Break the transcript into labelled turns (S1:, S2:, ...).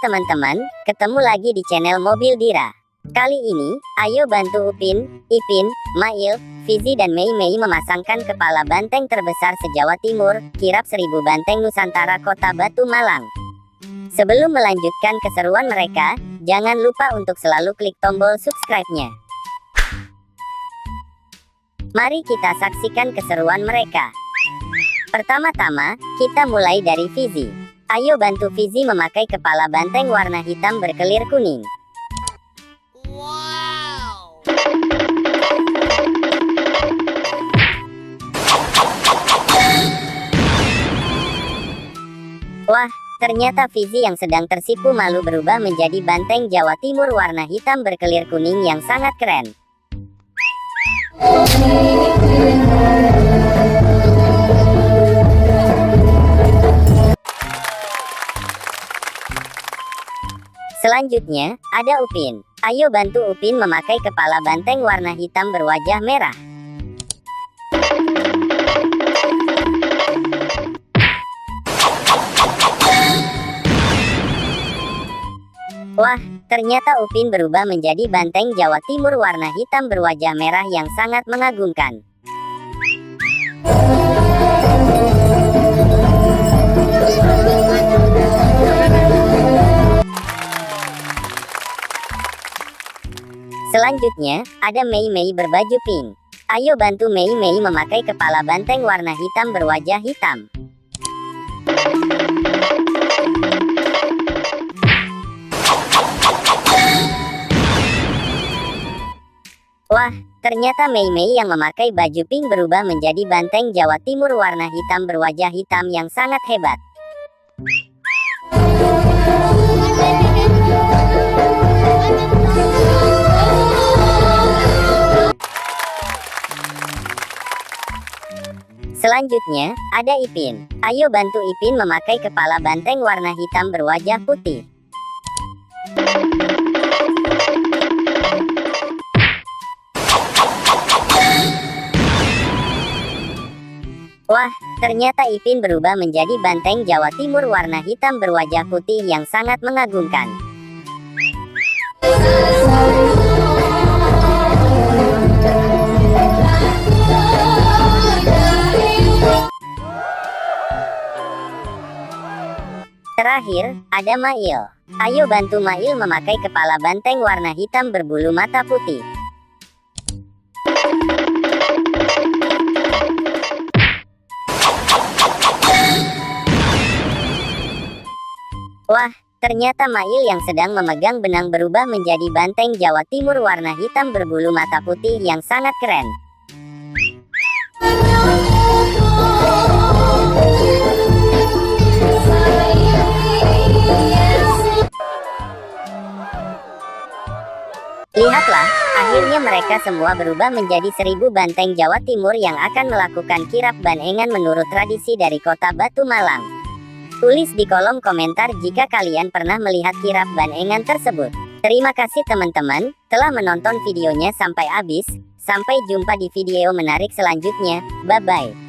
S1: teman-teman, ketemu lagi di channel Mobil Dira. Kali ini, ayo bantu Upin, Ipin, Mail, Fizi dan Mei Mei memasangkan kepala banteng terbesar se-Jawa Timur, kirap 1000 banteng Nusantara Kota Batu Malang. Sebelum melanjutkan keseruan mereka, jangan lupa untuk selalu klik tombol subscribe-nya. Mari kita saksikan keseruan mereka. Pertama-tama, kita mulai dari Fizi. Ayo bantu Fizi memakai kepala banteng warna hitam berkelir kuning.
S2: Wow.
S1: Wah, ternyata Fizi yang sedang tersipu malu berubah menjadi banteng Jawa Timur warna hitam berkelir kuning yang sangat keren. Selanjutnya, ada Upin. Ayo bantu Upin memakai kepala banteng warna hitam berwajah merah. Wah, ternyata Upin berubah menjadi banteng Jawa Timur warna hitam berwajah merah yang sangat mengagumkan. Selanjutnya, ada Mei Mei berbaju pink. Ayo bantu Mei Mei memakai kepala banteng warna hitam berwajah hitam. Wah, ternyata Mei Mei yang memakai baju pink berubah menjadi banteng Jawa Timur warna hitam berwajah hitam yang sangat hebat. Selanjutnya, ada Ipin. Ayo bantu Ipin memakai kepala banteng warna hitam berwajah putih. Wah, ternyata Ipin berubah menjadi banteng Jawa Timur warna hitam berwajah putih yang sangat mengagumkan. Terakhir, ada Mail. Ayo bantu Mail memakai kepala banteng warna hitam berbulu mata putih. Wah, ternyata Mail yang sedang memegang benang berubah menjadi banteng Jawa Timur warna hitam berbulu mata putih yang sangat keren. Lihatlah, akhirnya mereka semua berubah menjadi 1000 banteng Jawa Timur yang akan melakukan kirap banengan menurut tradisi dari Kota Batu Malang. Tulis di kolom komentar jika kalian pernah melihat kirap banengan tersebut. Terima kasih teman-teman, telah menonton videonya sampai habis. Sampai jumpa di video menarik selanjutnya, bye-bye.